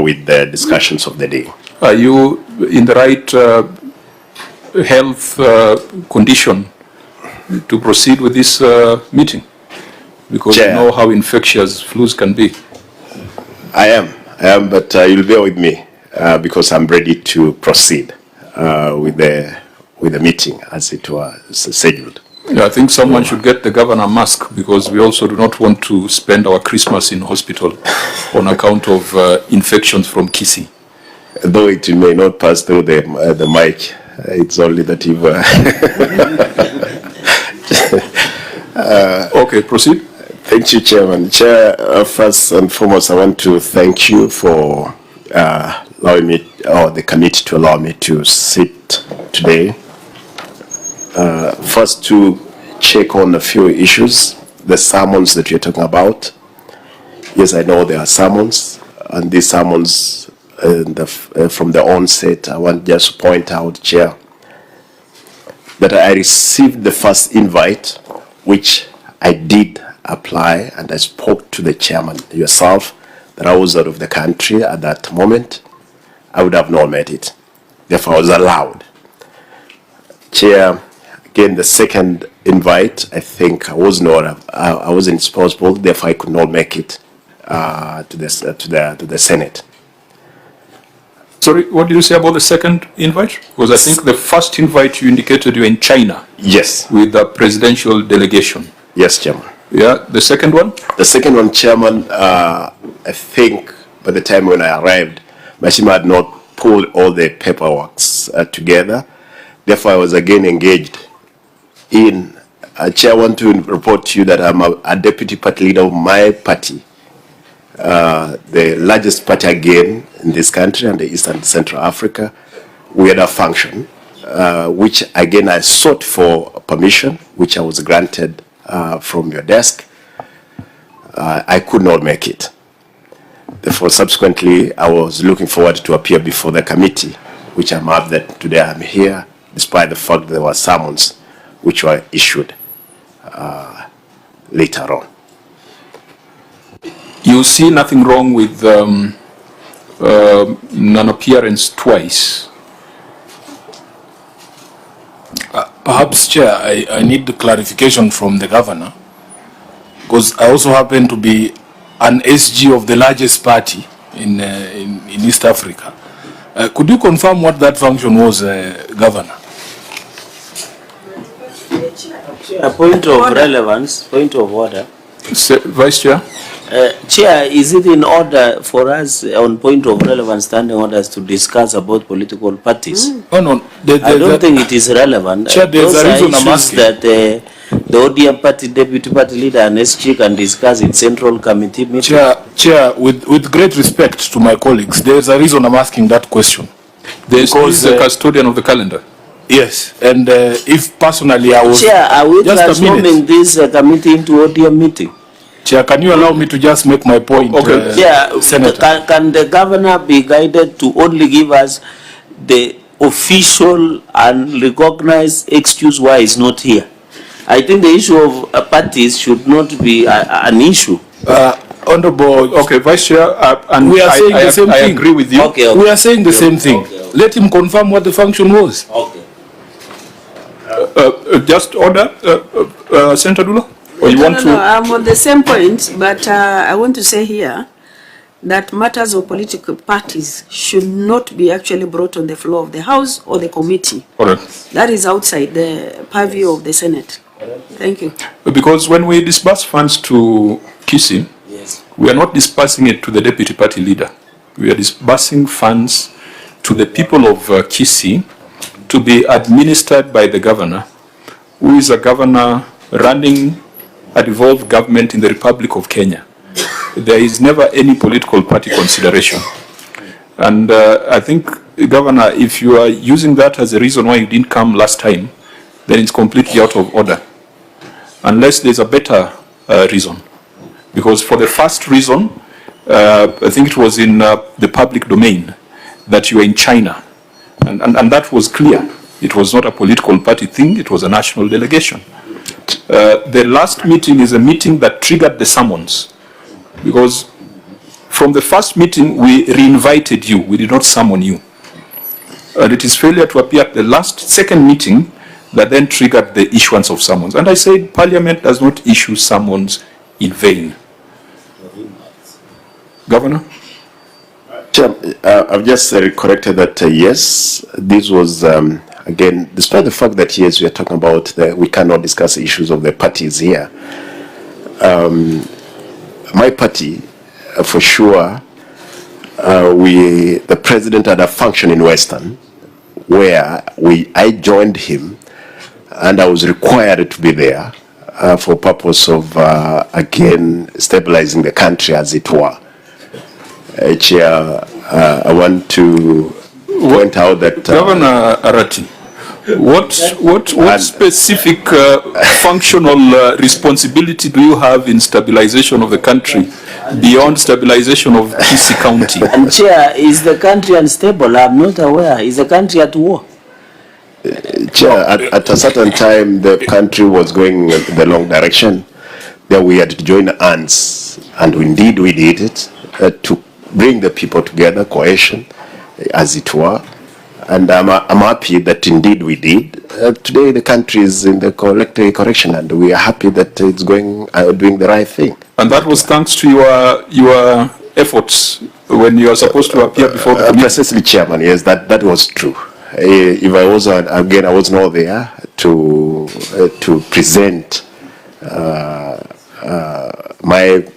with the discussions of the day. Are you in the right health condition to proceed with this meeting? Because Chair, you know how infectious flus can be. I am, but you'll bear with me because I'm ready to proceed with the meeting as it was scheduled. Yeah, I think someone should get the governor a mask, because we also do not want to spend our Christmas in hospital on account of infections from Kisii. Though it may not pass through the mic, it's only that you've... Okay, proceed. Thank you, Chairman. Chair, first and foremost, I want to thank you for allowing me, or the committee to allow me to sit today. First, to check on a few issues, the sermons that you're talking about. Yes, I know there are sermons, and these sermons, from the onset, I want just to point out, Chair, that I received the first invite, which I did apply, and I spoke to the chairman, yourself, that I was out of the country at that moment. I would have not met it. Therefore, I was allowed. Chair, again, the second invite, I think I wasn't responsible, therefore I could not make it to the Senate. Sorry, what did you say about the second invite? Because I think the first invite you indicated you were in China. Yes. With the presidential delegation. Yes, Chairman. Yeah, the second one? The second one, Chairman, I think by the time when I arrived, my team had not pulled all the paperwork together. Therefore, I was again engaged in, Chair, I want to report to you that I'm a deputy party leader of my party, the largest party again in this country and the East and Central Africa. We had a function, which again I sought for permission, which I was granted from your desk. I could not make it. Therefore, subsequently, I was looking forward to appear before the committee, which I'm happy that today I'm here, despite the fact there were summons which were issued later on. You see nothing wrong with non-appearance twice? Perhaps, Chair, I need the clarification from the governor, because I also happen to be an SG of the largest party in East Africa. Could you confirm what that function was, Governor? A point of relevance, point of order. Vice Chair? Chair, is it in order for us on point of relevance standing orders to discuss about political parties? Oh, no. I don't think it is relevant. Chair, there's a reason I'm asking. That the ODM party deputy party leader and SG can discuss in central committee meeting. Chair, with great respect to my colleagues, there's a reason I'm asking that question. Because the custodian of the calendar. Yes, and if personally I was... Chair, are we transforming this committee into ODM meeting? Chair, can you allow me to just make my point? Okay. Can the governor be guided to only give us the official and recognized excuse why he's not here? I think the issue of parties should not be an issue. Honorable, okay, Vice Chair, and we are saying the same thing. I agree with you. Okay. We are saying the same thing. Okay. Let him confirm what the function was. Okay. Just order, Senator Dula? Or you want to? No, I'm on the same point, but I want to say here that matters of political parties should not be actually brought on the floor of the House or the committee. Correct. That is outside the purview of the Senate. Thank you. Because when we disburse funds to Kisii, yes, we are not disbursing it to the deputy party leader. We are disbursing funds to the people of Kisii to be administered by the governor, who is a governor running a devolved government in the Republic of Kenya. There is never any political party consideration. And I think, Governor, if you are using that as a reason why you didn't come last time, then it's completely out of order. Unless there's a better reason. Because for the first reason, I think it was in the public domain that you were in China. And that was clear. It was not a political party thing, it was a national delegation. The last meeting is a meeting that triggered the summons. Because from the first meeting, we re-invited you. We did not summon you. And it is failure to appear at the second meeting that then triggered the issuance of summons. And I said, Parliament does not issue summons in vain. Governor? Chair, I've just corrected that, yes, this was, again, despite the fact that, yes, we are talking about we cannot discuss issues of the parties here. My party, for sure, the president had a function in Western where I joined him and I was required to be there for purpose of, again, stabilizing the country as it were. Chair, I want to point out that... Governor Arati, what specific functional responsibility do you have in stabilization of the country beyond stabilization of Kisii County? And Chair, is the country unstable? I'm not aware. Is the country at war? Chair, at a certain time, the country was going in the wrong direction. Then we had to join hands, and indeed we did it, to bring the people together, cohesion, as it were. And I'm happy that indeed we did. Today the country is in the correction, and we are happy that it's doing the right thing. And that was thanks to your efforts when you are supposed to appear before the committee. Precisely, Chairman, yes, that was true. If I was, again, I was not there to present my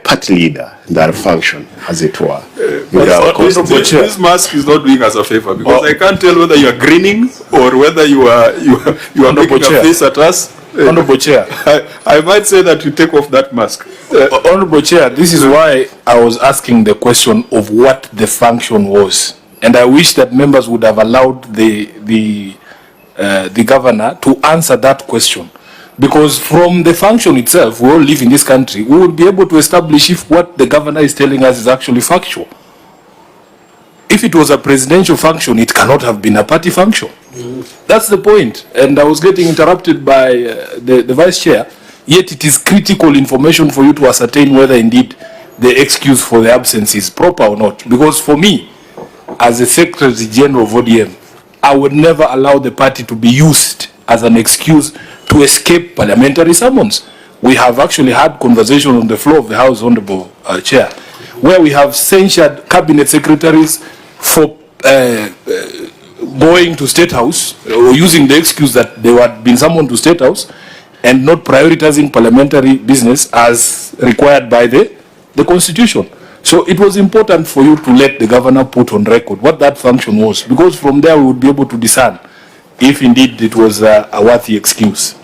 party leader in that function, as it were. This mask is not doing us a favor, because I can't tell whether you are grinning or whether you are making a face at us. Honorable Chair, I might say that you take off that mask. Honorable Chair, this is why I was asking the question of what the function was, and I wish that members would have allowed the governor to answer that question. Because from the function itself, we all live in this country, we will be able to establish if what the governor is telling us is actually factual. If it was a presidential function, it cannot have been a party function. That's the point. And I was getting interrupted by the vice chair, yet it is critical information for you to ascertain whether indeed the excuse for the absence is proper or not. Because for me, as a Secretary General of ODM, I would never allow the party to be used as an excuse to escape parliamentary summons. We have actually had conversation on the floor of the House, Honorable Chair, where we have censured cabinet secretaries for going to State House or using the excuse that they had been summoned to State House and not prioritizing parliamentary business as required by the Constitution. So it was important for you to let the governor put on record what that function was, because from there we would be able to discern if indeed it was a worthy excuse.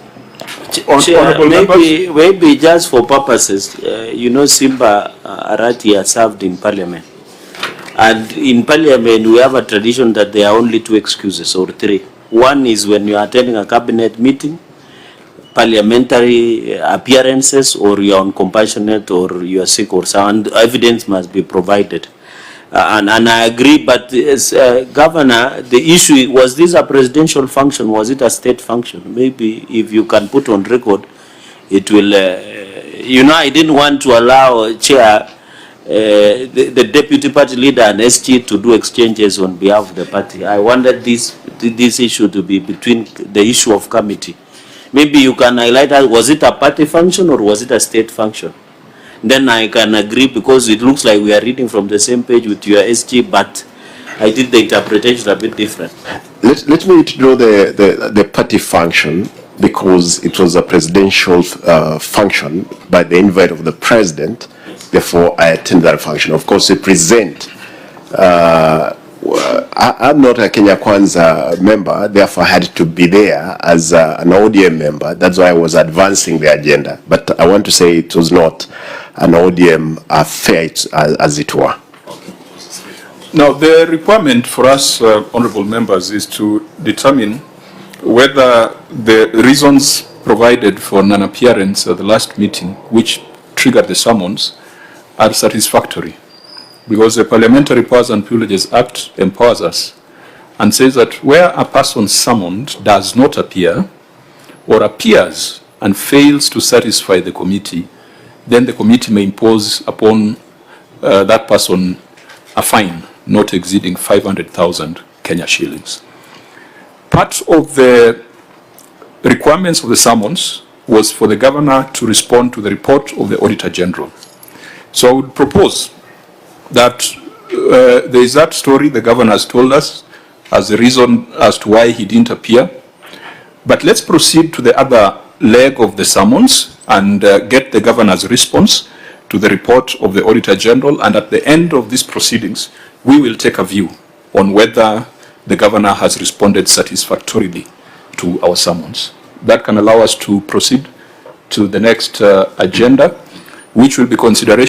Chair, maybe just for purposes, you know, Simba Arati has served in Parliament. And in Parliament, we have a tradition that there are only two excuses, or three. One is when you are attending a cabinet meeting, parliamentary appearances, or you are on compassionate, or you are sick, or sound, evidence must be provided. And I agree, but as Governor, the issue, was this a presidential function? Was it a state function? Maybe if you can put on record, it will, you know, I didn't want to allow Chair, the deputy party leader and SG to do exchanges on behalf of the party. I wanted this issue to be between the issue of committee. Maybe you can highlight, was it a party function or was it a state function? Then I can agree, because it looks like we are reading from the same page with your SG, but I did the interpretation a bit different. Let me draw the party function, because it was a presidential function by the invite of the president. Therefore, I attend that function. Of course, we present. I'm not a Kenya Kwanza member, therefore I had to be there as an ODM member. That's why I was advancing the agenda. But I want to say it was not an ODM affair, as it were. Now, the requirement for us, honorable members, is to determine whether the reasons provided for non-appearance at the last meeting, which triggered the summons, are satisfactory. Because the Parliamentary Powers and Privileges Act empowers us and says that where a person summoned does not appear or appears and fails to satisfy the committee, then the committee may impose upon that person a fine not exceeding 500,000 Kenya shillings. Part of the requirements of the summons was for the governor to respond to the report of the Auditor General. So I would propose that there is that story the governor has told us as the reason as to why he didn't appear. But let's proceed to the other leg of the summons and get the governor's response to the report of the Auditor General. And at the end of these proceedings, we will take a view on whether the governor has responded satisfactorily to our summons. That can allow us to proceed to the next agenda, which will be consideration